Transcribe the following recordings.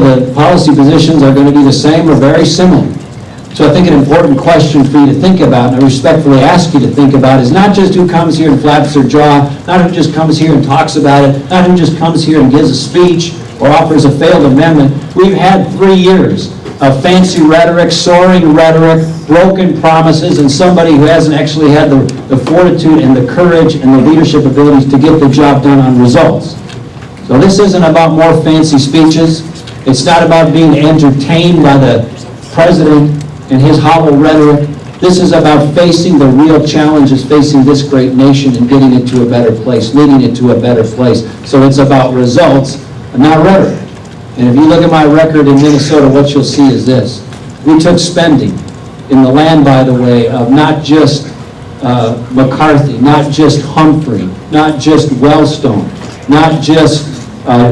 the policy positions are going to be the same or very similar. So I think an important question for you to think about, and I respectfully ask you to think about, is not just who comes here and flaps their jaw, not who just comes here and talks about it, not who just comes here and gives a speech or offers a failed amendment. We've had 3 years of fancy rhetoric, soaring rhetoric, broken promises, and somebody who hasn't actually had the fortitude and the courage and the leadership abilities to get the job done on results. So this isn't about more fancy speeches. It's not about being entertained by the president and his hollow rhetoric. This is about facing the real challenges facing this great nation and getting it to a better place, leading it to a better place. So it's about results and not rhetoric. And if you look at my record in Minnesota, what you'll see is this. We took spending in the land, by the way, of not just McCarthy, not just Humphrey, not just Wellstone, not just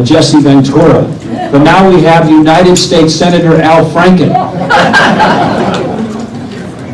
Jesse Ventura, but now we have United States Senator Al Franken.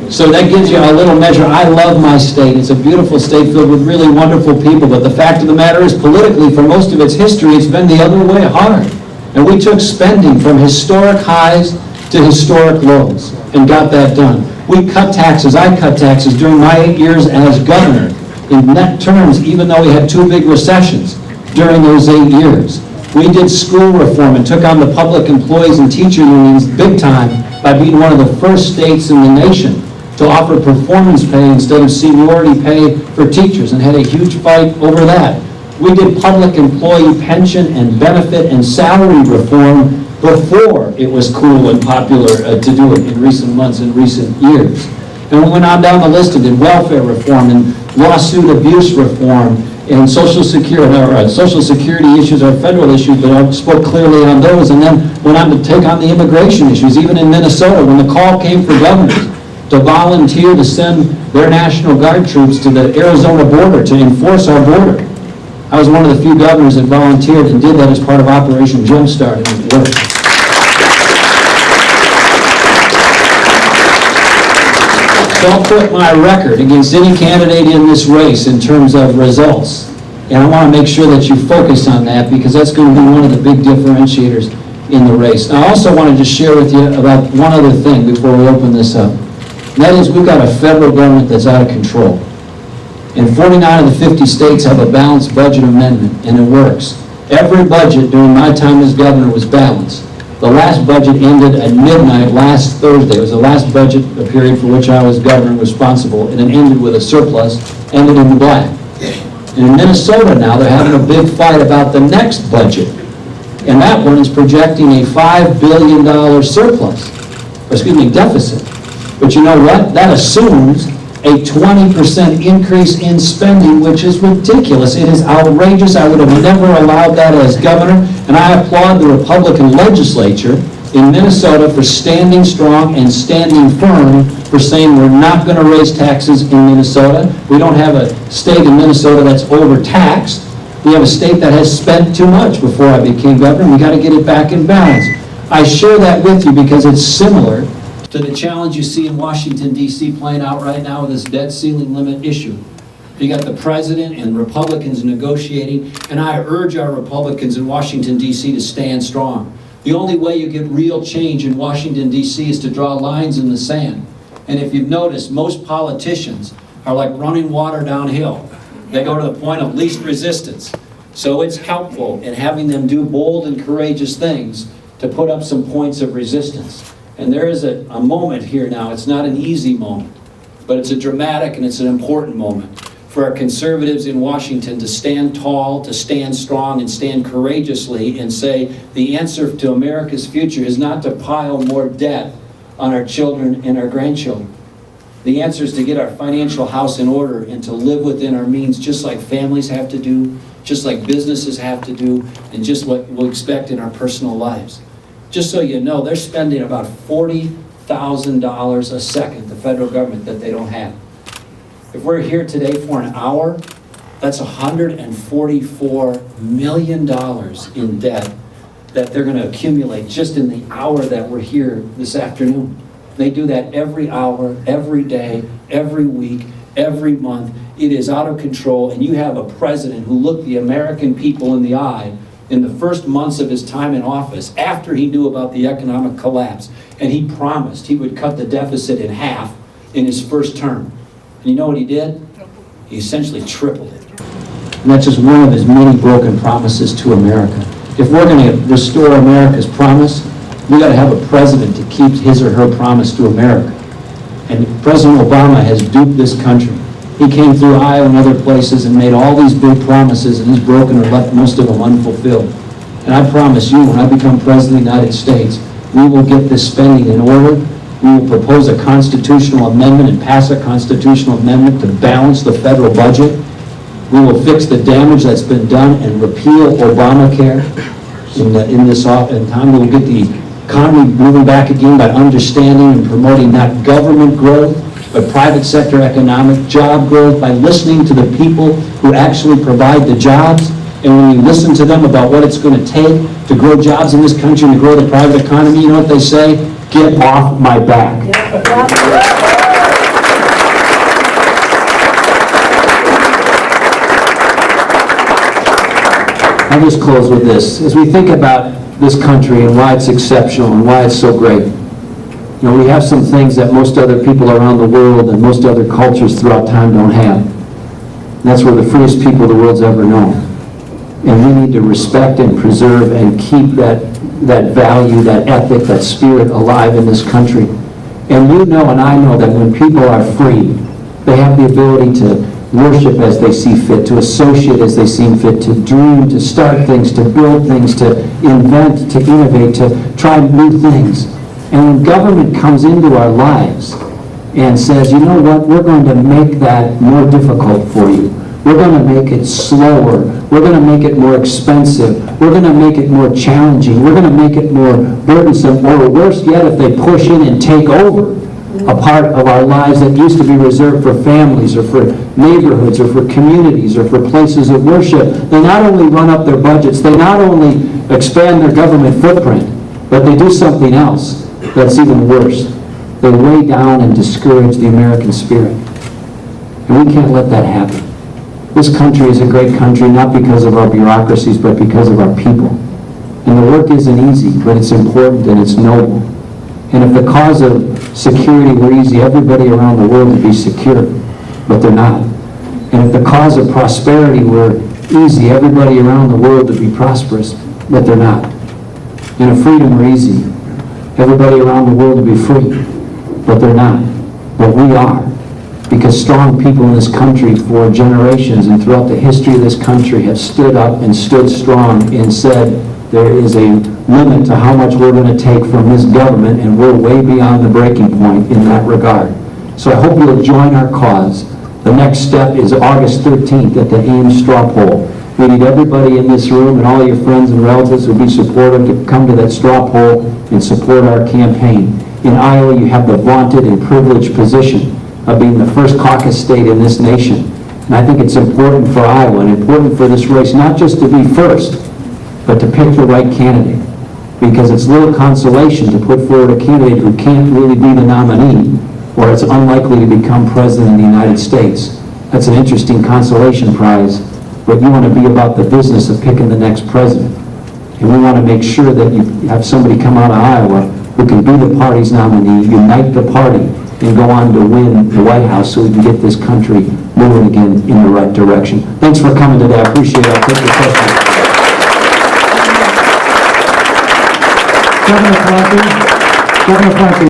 So that gives you a little measure. I love my state. It's a beautiful state filled with really wonderful people, but the fact of the matter is, politically, for most of its history, it's been the other way hard. And we took spending from historic highs to historic lows and got that done. We cut taxes. I cut taxes during my 8 years as governor in net terms, even though we had 2 big recessions during those 8 years. We did school reform and took on the public employees and teacher unions big time by being one of the first states in the nation to offer performance pay instead of seniority pay for teachers, and had a huge fight over that. We did public employee pension and benefit and salary reform before it was cool and popular to do it in recent months and recent years. And we went on down the list and did welfare reform and lawsuit abuse reform and Social Security issues are federal issues, but I spoke clearly on those, and then went on to take on the immigration issues. Even in Minnesota, when the call came for governors to volunteer to send their National Guard troops to the Arizona border to enforce our border, I was one of the few governors that volunteered and did that as part of Operation Jumpstart, and it worked. So I'll put my record against any candidate in this race in terms of results. And I want to make sure that you focus on that, because that's going to be one of the big differentiators in the race. And I also want to just share with you about one other thing before we open this up. And that is, we've got a federal government that's out of control. And 49 of the 50 states have a balanced budget amendment, and it works. Every budget during my time as governor was balanced. The last budget ended at midnight last Thursday. It was the last budget period for which I was governor and responsible, and it ended with a surplus, ended in the black. And in Minnesota now, they're having a big fight about the next budget. And that one is projecting a $5 billion deficit. But you know what? That assumes a 20% increase in spending, which is ridiculous. It is outrageous. I would have never allowed that as governor, and I applaud the Republican legislature in Minnesota for standing strong and standing firm for saying we're not going to raise taxes in Minnesota. We don't have a state in Minnesota that's overtaxed. We have a state that has spent too much before I became governor. We got to get it back in balance. I share that with you because it's similar to the challenge you see in Washington, D.C. playing out right now with this debt ceiling limit issue. You got the president and Republicans negotiating, and I urge our Republicans in Washington, D.C. to stand strong. The only way you get real change in Washington, D.C. is to draw lines in the sand. And if you've noticed, most politicians are like running water downhill. They go to the point of least resistance. So it's helpful in having them do bold and courageous things to put up some points of resistance. And there is a moment here now. It's not an easy moment, but it's a dramatic and it's an important moment for our conservatives in Washington to stand tall, to stand strong, and stand courageously and say the answer to America's future is not to pile more debt on our children and our grandchildren. The answer is to get our financial house in order and to live within our means, just like families have to do, just like businesses have to do, and just what we'll expect in our personal lives. Just so you know, they're spending about $40,000 a second, the federal government, that they don't have. If we're here today for an hour, that's $144 million in debt that they're going to accumulate just in the hour that we're here this afternoon. They do that every hour, every day, every week, every month. It is out of control, and you have a president who looked the American people in the eye in the first months of his time in office, after he knew about the economic collapse, and he promised he would cut the deficit in half in his first term. And you know what he did? He essentially tripled it. And that's just one of his many broken promises to America. If we're going to restore America's promise, we got to have a president to keep his or her promise to America. And President Obama has duped this country. He came through Iowa and other places and made all these big promises, and he's broken or left most of them unfulfilled. And I promise you, when I become President of the United States, we will get this spending in order. We will propose a constitutional amendment and pass a constitutional amendment to balance the federal budget. We will fix the damage that's been done and repeal Obamacare in this time. We will get the economy moving back again by understanding and promoting not government growth, but private sector economic job growth, by listening to the people who actually provide the jobs. And when you listen to them about what it's going to take to grow jobs in this country and to grow the private economy, you know what they say? Get off my back. I'll just close with this. As we think about this country and why it's exceptional and why it's so great, you know, we have some things that most other people around the world and most other cultures throughout time don't have. And that's we're the freest people the world's ever known. And we need to respect and preserve and keep that value, that ethic, that spirit alive in this country. And you know and I know that when people are free, they have the ability to worship as they see fit, to associate as they see fit, to dream, to start things, to build things, to invent, to innovate, to try new things. And when government comes into our lives and says, you know what, we're going to make that more difficult for you. We're going to make it slower. We're going to make it more expensive. We're going to make it more challenging. We're going to make it more burdensome. Or worse yet, if they push in and take over a part of our lives that used to be reserved for families or for neighborhoods or for communities or for places of worship, they not only run up their budgets, they not only expand their government footprint, but they do something else that's even worse. They weigh down and discourage the American spirit. And we can't let that happen. This country is a great country, not because of our bureaucracies, but because of our people. And the work isn't easy, but it's important and it's noble. And if the cause of security were easy, everybody around the world would be secure, but they're not. And if the cause of prosperity were easy, everybody around the world would be prosperous, but they're not. And if freedom were easy, everybody around the world would be free, but they're not. But we are, because strong people in this country for generations and throughout the history of this country have stood up and stood strong and said, there is a limit to how much we're going to take from this government, and we're way beyond the breaking point in that regard. So I hope you'll join our cause. The next step is August 13th at the Ames straw poll. We need everybody in this room and all your friends and relatives who will be supportive to come to that straw poll and support our campaign. In Iowa, you have the vaunted and privileged position of being the first caucus state in this nation. And I think it's important for Iowa and important for this race not just to be first, but to pick the right candidate. Because it's little consolation to put forward a candidate who can't really be the nominee, or it's unlikely to become president of the United States. That's an interesting consolation prize, but you want to be about the business of picking the next president. And we want to make sure that you have somebody come out of Iowa who can be the party's nominee, unite the party, and go on to win the White House so we can get this country moving again in the right direction. Thanks for coming today. I appreciate it. I'll take your questions. Governor Pawlenty.